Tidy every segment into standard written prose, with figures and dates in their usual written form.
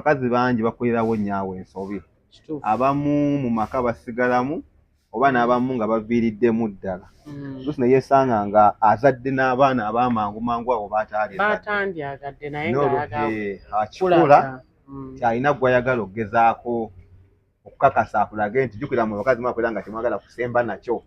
abakazi bangi bakolerawo nnyawo ensobi abamu mu maka basigalamu oba n'abamu nga baviiriddemu ddala lusi ne yeesanga nga azadde n'abaana ab'amangu mangu abo batandyagadde naye akikola kyalina gw'ayagala okugezaako okukakasa akulage nti jjukira mu bakazi mwakolera nga temwagala kusemba nakyo.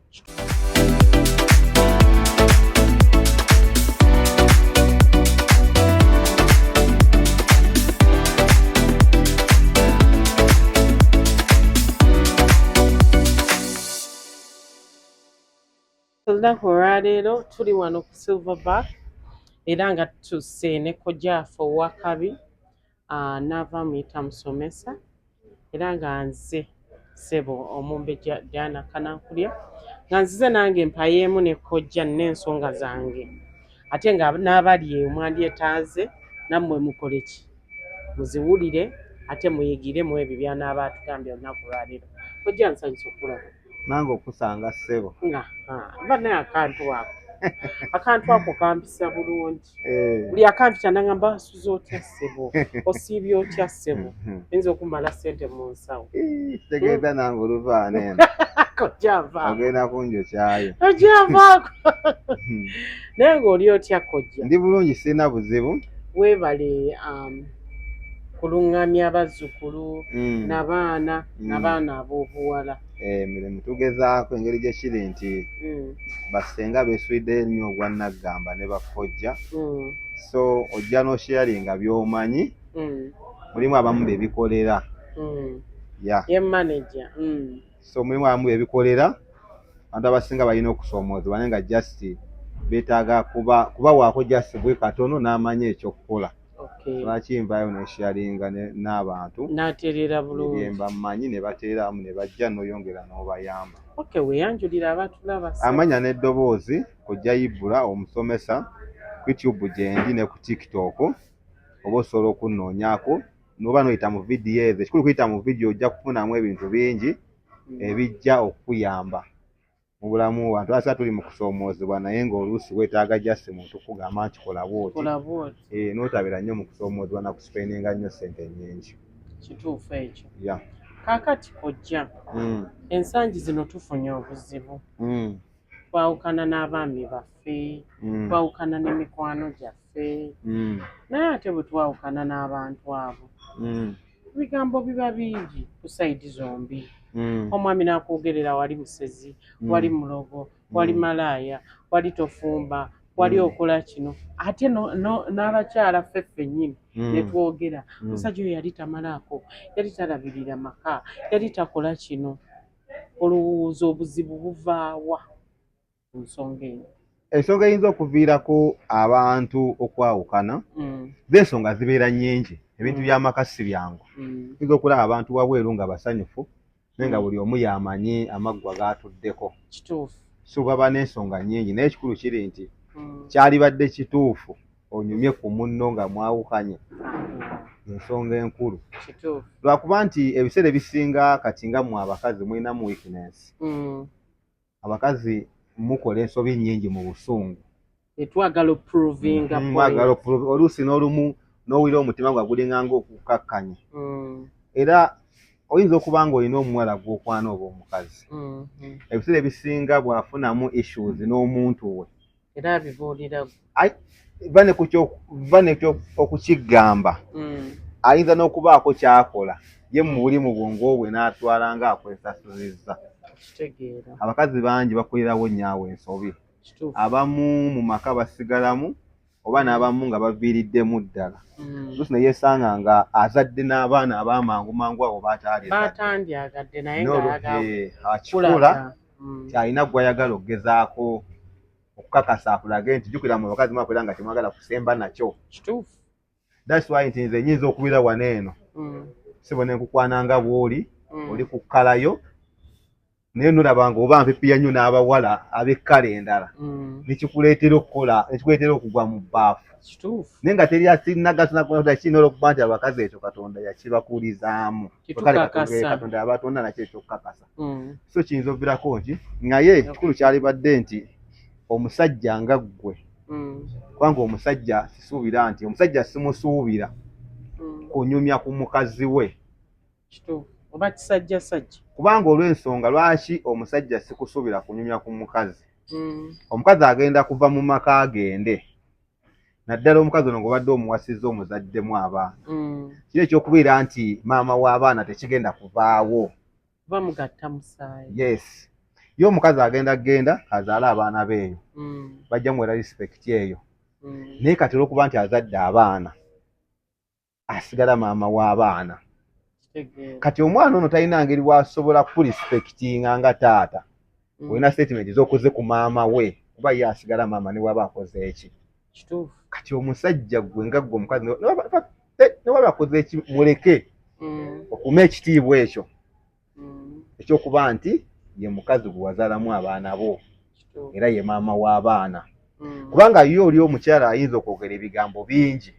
Olunaku olwaleero tuli wano ku Silverback era nga tusse ne kojjaffe owakabi n'ava muyita musomesa era nga nze ssebo omumbe Diana Kanankulya nga nzize nange mpayeemu ne kojja n'ensonga zange ate nga n'abali omwandyetaaze nammwe mukole ki muziwulire ate muyigire mu ebyo by'anaaba atugambye olunaku olwaleero. Kojja nsanyusa okulaba nange okusanga ssebo nga mba naye akantu ako kampisa bulungi buli akampita nangamba asuza otya ssebo osiibye otya ssebo oyinza okumala ssente mu nsawo kitegeeza nange oluvaana eno ogenda kunjokyayo ojavaako naye ng'oli otya kojja? Ndi bulungi sirina buzibu. Weebale kuluŋŋamya abazzukulu n'abaana ab'obuwala. Emirimu tugezaako engeri gye kiri nti basenga beeswidde ennyo ogwa Naggamba ne bakojja so ojja n'osharinga by'omanyi mulimu abamu bebikolera ye manager so mulimu abamu bebikolera abantu abasinga balina okusoomoozebwa naye nga just beetaaga kubawaako just bwe katono n'amanya ekyokukola. Lwaki nvaayo nesharinga n'abantu n'atereera bulungi byemba mmanyi ne bateeramu ne bajja n'oyongera n'obayamba. Weeyanjulira abatulaba amanya n'eddoboozi kojja Ibula omusomesa ku YouTube gyendi ne ku TikTok oba osobola okunnoonyaako n'oba n'oyita mu vidiyo ezo. Ekikulu kuyita mu vidiyo ojja kufunamu ebintu bingi ebijja okukuyamba mu bulamu bwantu. Asa tuli mu kusoomoozebwa naye ng'oluusi weetaaga jasi muntu kugamba nti kola bw'oti n'otabira nnyo mu kusoomoozebwa na kusipeninga nnyo ssente nnyingi. Kituufu ekyo. Kaakati kojja ensangi zino tufunye obuzibu twawukana n'abaami baffe twawukana n'emikwano gyaffe naye ate bwe twawukana n'abantu abo ebigambo biba bingi ku sayidi zombi. Omwami n'akwogerera wali musezi wali mulogo wali malaaya wali tofumba wali okola kino ate n'abakyala ffeffe nnyini ne twogera omusajja oyo yali tamalaako yali talabirira maka yali takola kino. Olowooza obuzibu buvaawa ku nsonga eno? Ensonga eyinza okuviirako abantu okwawukana z'ensonga zibeera nnyingi. Ebintu by'amaka si byangu. Tuyinza okulaba abantu wabweru nga basanyufu naye nga buli omu yamanyi amaggwa gaatuddeko. Kituufu. So baba n'ensonga nnyingi naye ekikulu kiri nti kyalibadde kituufu onyumye ku munno nga mwawukanye ensonga enkulu. Lwakuba nti ebiseera ebisinga kati nga mmwe abakazi mulinamu weakness. Abakazi mukola ensobi nnyingi mu busungu. Twagala opprovinga oluusi n'olumu n'owulira omutima gwa gulinga ng'okukakkanya. Era oyinza okuba nga olina omuwala gw'okwana oba omukazi. Ebiseera ebisinga bw'afunamu issues n'omuntu we era abibuulira va ne okukigamba ayinza n'okubaako kyakola ye mu bulimu bwongo bwe n'atwala ng'akwesasuzizza. Abakazi bangi bakolerawo nnyawo ensobi abamu mu maka basigalamu oba n'abamu nga baviiriddemu ddala lusi ne yeesanga nga azadde n'abaana ab'amangu mangu abo batandyagadde naye akikola kyalina gw'ayagala okugezaako okukakasa akulage nti jjukira mu bakazi mwakolera nga temwagala kusemba nakyo. That's why nti nze nnyinza okubira wano eno sibo ne nkukwananga bw'oli oli ku kkalayo naye nolaba nga oba mpipiya nnyo n'abawala ab'ekkala endala nekikuleetera okukola nekikuleetera okugwa mu bbaafu naye nga teri asinagasonakola kinola okuba nti abakazi ekyo Katonda yakibakuulizaamu Katonda yabatonda nakyo ekyokukakasa. So kiyinza oviirako nti naye ekikulu kyalibadde nti omusajja nga ggwe kubanga omusajja sisuubira nti omusajja simusuubira kunyumya ku mukazi we oba kisajja sajja kubanga olw'ensonga lwaki omusajja sikusuubira kunyumya ku mukazi omukazi agenda kuva mu maka agende naddala omukazi ono ng'obadde omuwasizza omuzaddemu abaana kiri ekyokubeera nti maama w'abaana tekigenda kuvaawo bamugatta musaayi yes ye omukazi agenda azaale abaana beeyo bajja muwera respect eyo naye kati olw'okuba nti azadde abaana asigala maama w'abaana kati omwana ono talina ngeri bw'asobola kurespectinga nga taata olina statement z'okoze ku maama we kuba ye asigala maama ne waba akoze eki kati omusajja gwe nga gwe omukazi ne waba akoze eki muleke okuuma ekitiibwa ekyo ekyokuba nti ye mukazi gwe wazaalamu abaana bo era ye maama w'abaana kubanga ye oli omukyala ayinza okwogera ebigambo bingi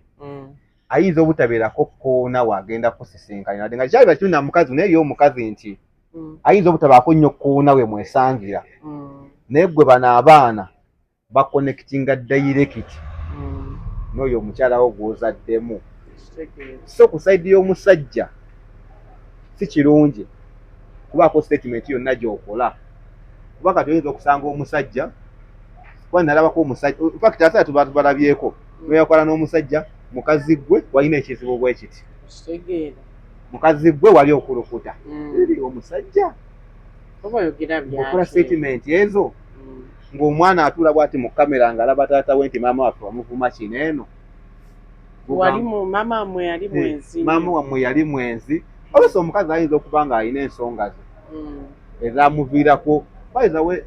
ayinza obutabeerako koona wagenda kusisinkana nga kyali bakirina mukazi naye ye omukazi nti ayinza obutabaako nnyo koona we mwesangira naye gwe bano abaana bakonekitinga direct n'oyo omukyala wo gw'ozaddemu so ku sayidi y'omusajja si kirungi kubaako statement yonna gy'okola kuba kati oyinza okusanga omusajja kuba nalabako omusajja fact asala tubalabyeko noyakola n'omusajja mukazi gwe walina ekizibu bwe kiti mukazi gwe wali okulukuta eri omusajja okola statement ezo ng'omwana atuula bw'ati mu kamera ng'alaba taata we nti maama waffe wamuvuma kino eno maama wammwe yali mwenzi olwesa omukazi ayinza okuba ng'alina ensonga ze ezamuviirako bayiza we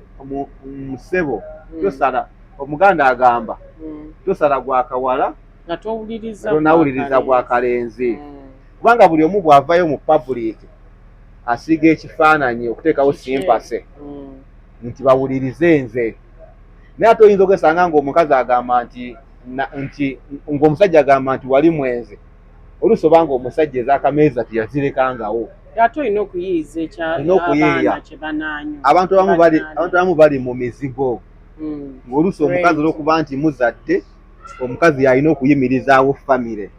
musebo tosala omuganda agamba tosala gwakawala tonawuliriza gwakalenzi kubanga buli omu bw'avayo mu public asiga ekifaananyi okuteekawo simpase nti bawulirize nze naye ate oyinza ogesanga ng'omukazi agamba nti ng'omusajja agamba nti wali mwenzi oluusi obanga omusajja ez'akameeza teyazirekangawo ate olina okuyiiza ekyabaana kye banaanywa abantu abamu bali mu mizigo ng'oluusi omukazi olw'okuba nti muzadde omukazi yalina okuyimirizaawo famire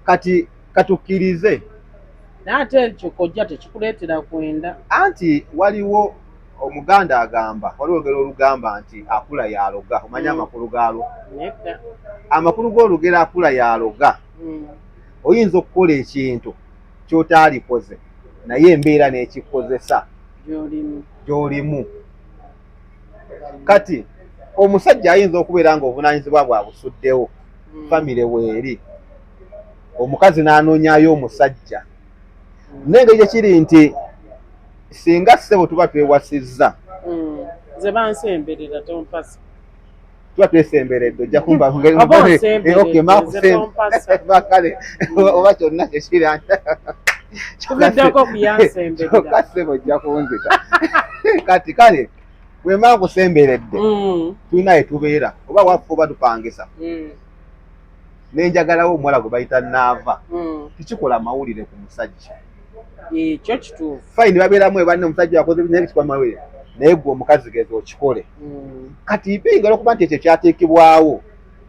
kati katukkirize naye ate ekyo kojja tekikuleetera kwenda anti waliwo omuganda agamba waliwo olugero olugamba nti akula yaloga omanye amakulu gaalo amakulu g'olugero akula yaloga oyinza okukola ekintu ky'otaalikoze naye embeera n'ekikozesa gy'olimu kati omusajja ayinza okubeera ng'obunaanyizibwa bwabusuddewo famire weeri omukazi n'anoonyayo omusajja n'engeri gyekiri nti singa ssebo tuba twewasizza nze bansemberera tompasa tuba twesemberedde ojja kumba kale oba kyonna kyekiri kyokka ssebo ojja kunzita kati kale bwemba nkusemberedde tulina yetubeera oba waffe oba tupangisa nenjagalawo omuwala gwe bayita naava tukikola amawulire ku musajja ekyo kituufu fayini babeeramu ebanne omusajja yakoze nekikwa mawulire naye gwe omukazi geza okikole kati mpinga olwokuba nti ekyo kyateekebwawo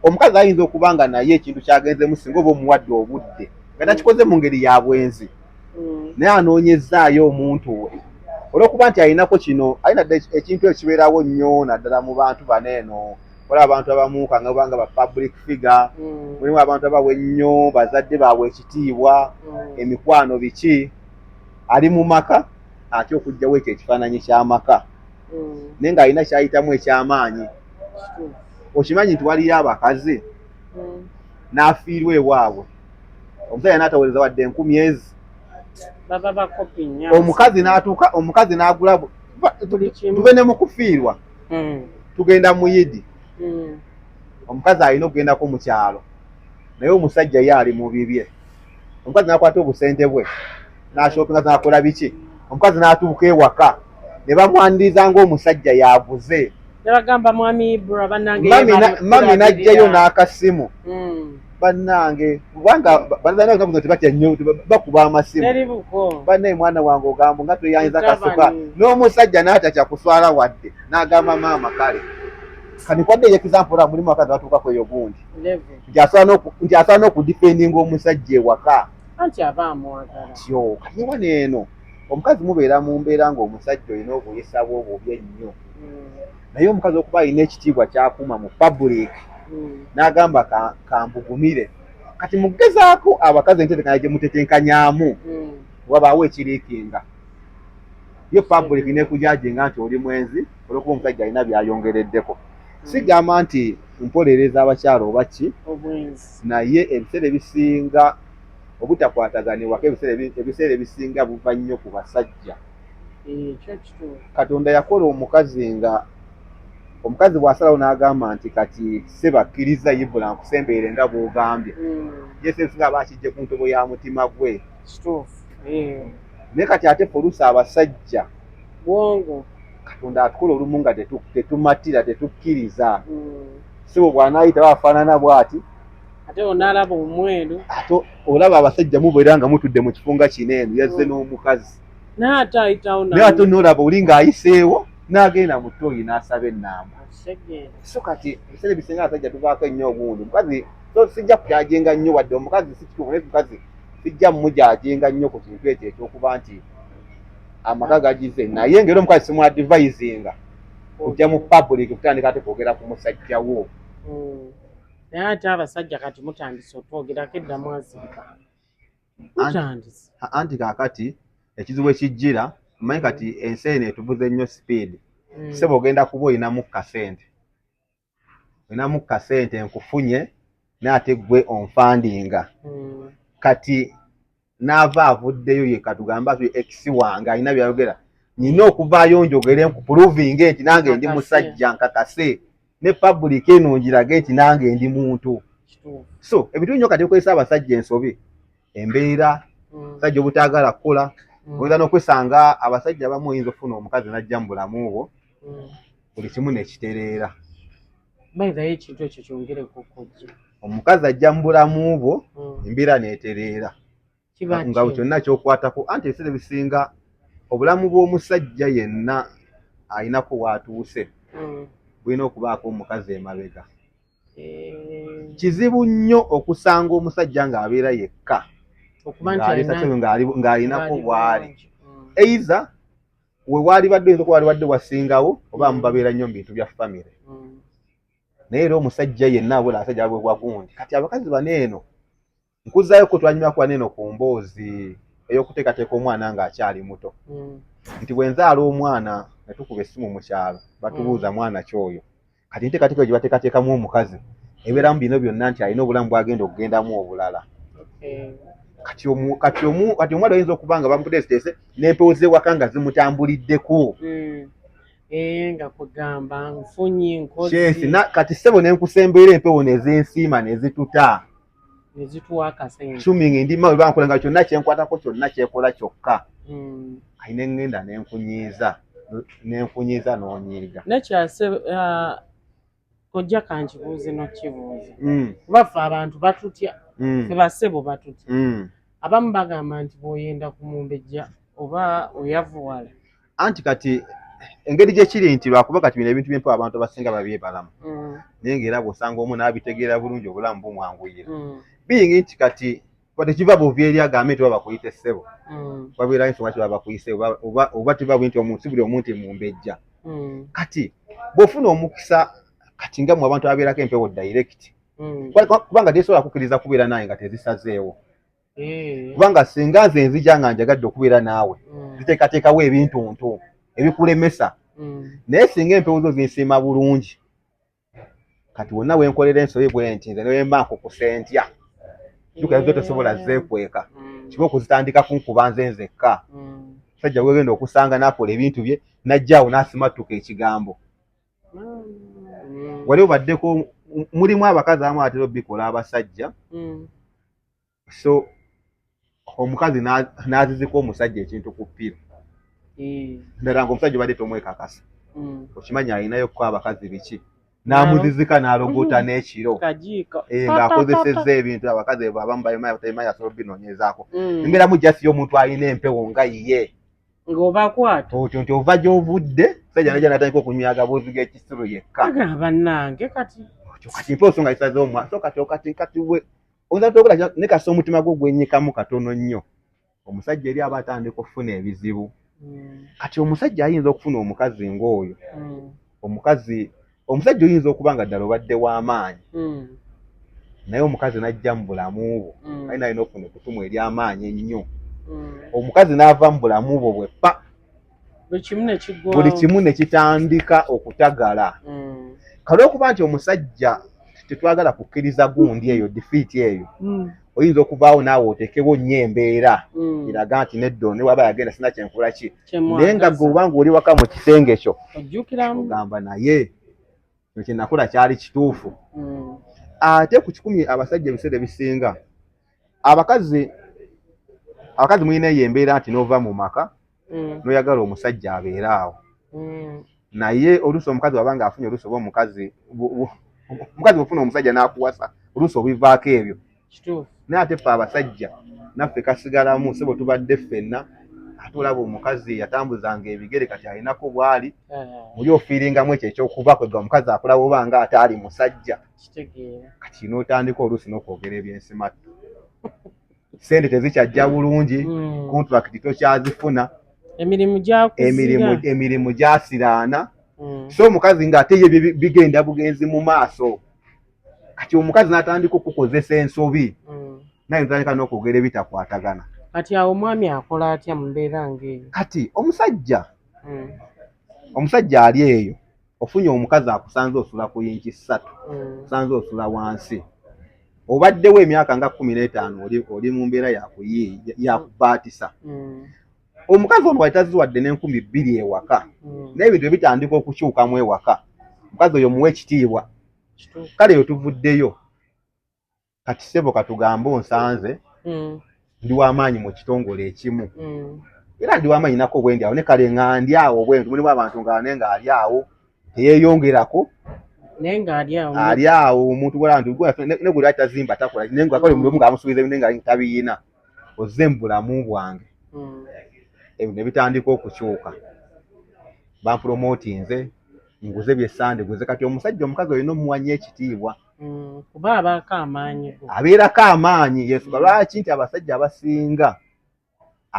omukazi ayinza okuba nga naye ekintu kyagenzemu singa oba omuwadde obudde nga takikoze mu ngeri ya bwenzi naye anoonyezaayo omuntu we olwokuba nti alinako kino alina ekintu ekibeerawo nnyo naddala mu bantu bano eno waliwo abantu abamu kanga banga ba public figure mulimu abantu abawe nnyo bazadde baabwe ekitiibwa emikwano biki ali mu maka ate okugjawo ekyo ekifaananyi ky'amaka naye ng'alina kyayitamu eky'amaanyi okimanyi nti waliyo abakazi n'afiirwa ewaabwe omusajja n'ataweereza wadde 10,000 omukazi n'atuuka omukazi n'agula tuve ne mu kufiirwa tugenda mu yidi omukazi alina okugendako mu kyalo naye omusajja ye ali mu bibye omukazi n'akwata obusente bwe n'ashopinga n'akola biki omukazi n'atuuka ewaka ne bamwaniriza ng'omusajja yaguze nebagamba mwami Ibra bannange mami n'ajjayo n'akasimu bannange kubanga banange tebatya nnyo bakuba amasimu bannaye mwana wange ogamba nga toyanyiza kasuka n'omusajja n'atatya kuswala wadde n'agamba maama kale kati kwadde example la mulimu abakazi batuuka kweyo gundi nti asaana okudifendinga omusajja ewaka anti aba amwagala kyo kati wano eno omukazi mubeera mu mbeera ng'omusajja olina obuyisa bwe obubi ennyo naye omukazi okuba alina ekitiibwa kyakuuma mu public n'agamba kambugumire kati mugezaako abakazi entetekanya gye mutetenkanyaamu wabaawo ekiriikinga ye public nekujajinga nti oli mwenzi olwokuba omusajja alina byayongereddeko sigamba nti mpolereza abakyala oba ki naye ebiseera ebisinga obutakwataganibwako ebiseera ebisinga buva nnyo ku basajja katonda yakola omukazi nga omukazi bw'asalawo n'agamba nti kati sebakkiriza Ibula nkusembeere nga bw'ogambye ye sebisinga aba akijje ku ntobo ya mutima gwe naye kati ate oluusi abasajja bwongo katonda atukola olumu nga tetumatira tetukkiriza sibo bw'anaayita bafaanana bw'ati ate onaalaba omweru ate olaba abasajja mubeera nga mutudde mu kifunga kino eno yazze n'omukazi naye ate ayitawo naye ate n'olaba oli ng'ayiseewo n'agenda mu ttooyi n'asaba ennamba so kati ebiseera ebisinga abasajja tuvaako ennyo ogundi omukazi so sijja kukyajenga nnyo wadde omukazi si kituufu naye omukazi sijja mumujajenga nnyo ku kintu ekyo ekyokuba nti amaka gagize naye ngeri omukazi simuadvisinga kujja mu public kutandika ate kwogera ku musajja wo naye ate abasajja kati mutandise otwogerako edda mwazirika mutandise anti kaakati ekizibu ekijjira mmanyi kati ensi eno etuvuze nnyo speed sebo ogenda kuba olinamu kasente nkufunye n'ate gwe onfandinga kati n'ava avuddeyo ye katugamba ex wange alina byayogera nina okuvaayo njogere nkupuluvinge nti nange ndi musajja nkakase ne public eno ngirage nti nange ndi muntu so ebintu nnyo kati bikozesa abasajja ensobi embeera abasajja obutaagala kukola oyinza n'okwesanga abasajja abamu oyinza okufuna omukazi n'ajja mu bulamu bwo buli kimu nekitereera bayizayo ekintu ekyo kyongereko kojja omukazi ajja mu bulamu bwo embeera neetereera nga kyonna kyokwatako anti ebiseera ebisinga obulamu bw'omusajja yenna alinako waatuuse bulina okubaako omukazi emabega kizibu nnyo okusanga omusajja ng'abeera yekka ng'alinako bw'ali eiza we waali badde oyinza okuba wali badde wasingawo oba mubabeera nnyo mu bintu bya famire naye era omusajja yenna abula abasajja babwe bwagundi kati abakazi bano eno nkuzaayo ko twanyumako bano eno ku mboozi ey'okuteekateeka omwana ng'akyali muto nti bwe nzaala omwana ne tukuba essimu mu kyalo batubuuza mwana kyoyo kati nteekateeka gye bateekateekamu omukazi ebeeramu bino byonna nti alina obulamu bwagenda okugendamu obulala kati omwana oyinza okuba nga bamuteesiteese n'empewo z'ewaka nga zimutambuliddeko nga kugamba nfunye nkozi kati ssebo nenkusembeera empewo nezensiima nezituta nezituwa akasente assuming ndi mawe bankola nga kyonna kyenkwatako kyonna kyekola kyokka ayina engenda nenkunyiiza n'onyiiga nekyase kojja kankibuuze nokibuuze baffe abantu batutya fe bassebo batutya abamu bagamba nti bw'oyenda kumumbejja oba oyavuwala anti kati engeri gyekiri nti lwakuba kati bino ebintu byempewo abantu abasinga babyebalamu naye ng'era bw'osanga omu n'abitegeera bulungi obulamu bumwanguyira biyingi nti kati tekiva buvi eri agambe nti baba bakuyita essebo wabeera ensonga nti baba bakuyise oba tiba bwe nti omuntu si buli omuntu mumbejja kati bw'ofuna omukisa kati nga mu abantu abeerako empewo direct kubanga tesobola kukkiriza kubeera naye nga tezisazeewo kubanga singa nze nzija nga njagadde okubeera naawe ziteekateekawo ebintuntu ebikulemesa naye singa empewo zo zinsiima bulungi kati wonna wenkolera ensobi bwe nti nze newemba nkukusentya jjukira zo tosobola zeekweka kiba okuzitandika kunkuba nze nzekka sajja wegenda okusanga n'akola ebintu bye najjaawo n'asimattuka ekigambo wali obaddeko mulimu abakazi abamu atera obikola abasajja so omukazi n'azizika omusajja ekintu ku ppiro ddala nga omusajja obadde tomwekakasa okimanyi alinayo kuko abakazi biki n'amuzizika n'alogota n'ekiro ng'akozesezza ebintu abakazi abamu bayimayi asobola obinoonyezaako embeera mu jasiyo omuntu alina empewo nga ye ng'obakwata otyo nti ova gy'ovudde sajja najja natandika okunyaga boozi g'ekisiro yekka bannange kati kati mpa osonga lisazeomwa so kati we oyinza tokola ne kasa omutima gwo gwennyikamu katono nnyo omusajja eri aba atandika okufuna ebizibu kati omusajja ayinza okufuna omukazi ng'oyo omusajja oyinza okuba nga ddala obadde w'amaanyi naye omukazi n'ajja mu bulamu bwo ali nalina okufuna ettutumu ery'amaanyi ennyo omukazi n'ava mu bulamu bwo bweppa buli kimu ne kitandika okutagala kale okuba nti omusajja tetwagala kukkiriza gundi eyo defeat eyo oyinza okuvaawo naawe otekewo nnyo embeera iraga nti neddo ne waba yagenda sina kyenkola ki naye nga gwe obanga oli waka mu kisenge kyo ogamba naye kino kye nakola kyali kituufu ate ku kikumi abasajja ebiseera ebisinga abakazi mulina eyo embeera nti n'ova mu maka n'oyagala omusajja abeere awo naye oluusi omukazi wabanga afunye oluusi oba omukazi bwofuna omusajja n'akuwasa oluusi obivaako ebyo naye ate ffe abasajja naffe kasigalamu sebo tubadde ffenna ate olaba omukazi yatambuzanga ebigere kati alinako bwali muli ofiiringamu ekyo ekyokuba kwega omukazi akulaba oba nga ate ali musajja kati n'otandika oluusi n'okwogera ebyensimattu sente tezikyajja bulungi kontrakiti tokyazifuna emirimu gyasiraana so omukazi ng'ate ye bigenda bugenzi mu maaso kati omukazi n'atandika okukozesa ensobi naye ntandika n'okwogera ebitakwatagana kati awo omwami akola atya mu mbeera ng'eyo kati omusajja ali eyo ofunye omukazi akusanze osula ku yinki 3 osanze osula wansi obaddewo emyaka nga 15 oli mu mbeera yakubaatisa omukazi ono walitaziwadde n'2,000 ewaka naye ebintu ebitandika okukyukamu ewaka omukazi oyo muwe ekitiibwa kale eyo tuvuddeyo kati sebo katugambe onsanze ndi w'amaanyi mu kitongole ekimu era ndi w'amaanyi nako bwendi awo ne kale nga ndi awo bwendi mulimu abantu nga naye ng'ali awo teyeeyongerako ali awo omuntu bwala nti ne gwe lwaki tazimba takola naye ngakole mulimu ng'amusuubiza ebintu nga tabiina ozze mu bulamu bwange ebyo ne bitandika okukyuka bampromotinze nguze byessande guze kati omusajja omukazi olina omuwanya ekitiibwa kuba abeerako amaanyi yesuka lwaki nti abasajja abasinga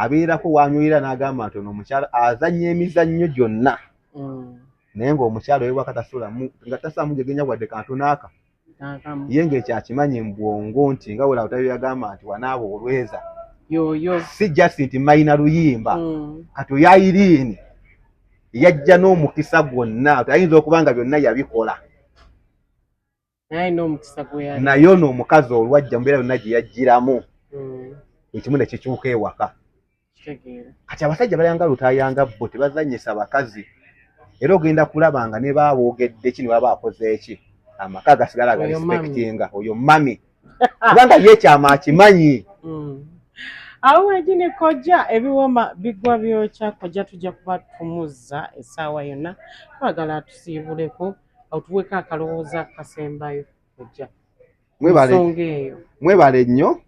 abeerako wanywera n'agamba nti ono omukyala azannya emizannyo gyonna naye ng'omukyala owewaka nga tasulamu gegenya wadde kantu n'aka ye ng'ekyakimanyi mu bwongo nti nga wera otabi yagamba nti wanaaba olweza si just nti mayina luyimba kati oyo Irene yajja n'omukisa gwonna ayinza okuba nga byonna yabikola naye ono omukazi olwajja mbeera yonna gye yajjiramu ekimu ne kikyuka ewaka kati abasajja balyanga lutayanga bo tebazannyisa bakazi era ogenda kulaba nga ne baaboogedde ki ne baba akoze eki amaka gasigala ga respectinga oyo mami kubanga ye ekyama akimanyi awo wegine kojja ebiwoma bigwa byokya kojja tujja kuba tumuzza essaawa yonna twagala tusiibuleko otuweko akalowooza kasembayo kojja mwebale nnyo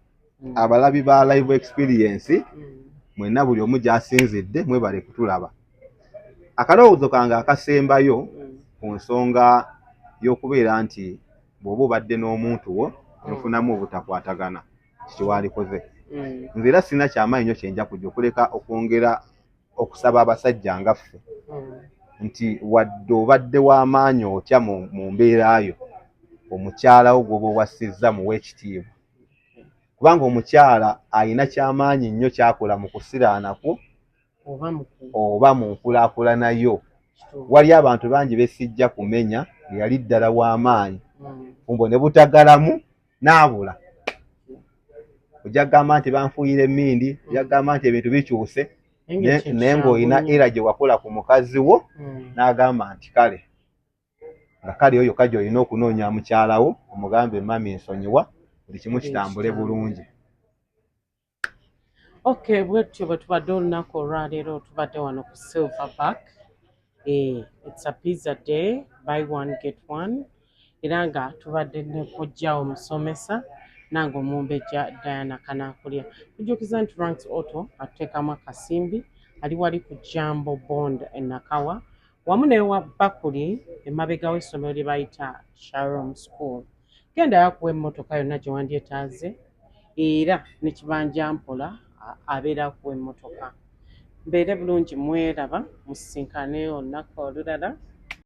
abalabi ba live experience mwenna buli omu gy'asinzidde mwebale kutulaba akalowoozo kange akasembayo ku nsonga y'okubeera nti bw'oba obadde n'omuntu wo nofunamu obutakwatagana kikiwalikoze nze era sina kyamaanyi nnyo kyenja kujja okuleka okwongera okusaba abasajja nga ffe nti wadde obadde w'amaanyi otya mu mbeerayo omukyala wo gw'oba owasizza muwe ekitiibwa kubanga omukyala alina kyamaanyi nnyo kyakola mu kusiraanakwo oba mu nkulaakulana yo wali abantu bangi besijja kumenya yali ddala w'amaanyi fumbo ne butagalamu n'abula ojja kugamba nti banfuuyira emmindi ojja kugamba nti ebintu bikyuse naye ng'olina era gye wakola ku mukazi wo n'agamba nti kale nga kale oyo kajja olina okunoonya mukyala wo omugambe mami nsonyiwa buli kimu kitambule bulungi. Okay, bwetyo bwe tubadde olunaku olwaleero tubadde wano ku Silverback. It's a pizza day, buy one get one. Era nga tubadde ne kojja omusomesa nange omumbejja Diana Kanakulya. Kujjukiza nti Ranks Auto atuteekamu akasimbi ali wali ku Jambo Bond e Nakawa wamu n'ewa Bakuli emabega w'essomero lye bayita Shalom School. Genda yakuwa emmotoka yonna gye wandyetaaze era ne Kibanja Mpola abeera akuwa emmotoka. Mbeere bulungi, mweraba, musisinkane olunaku olulala.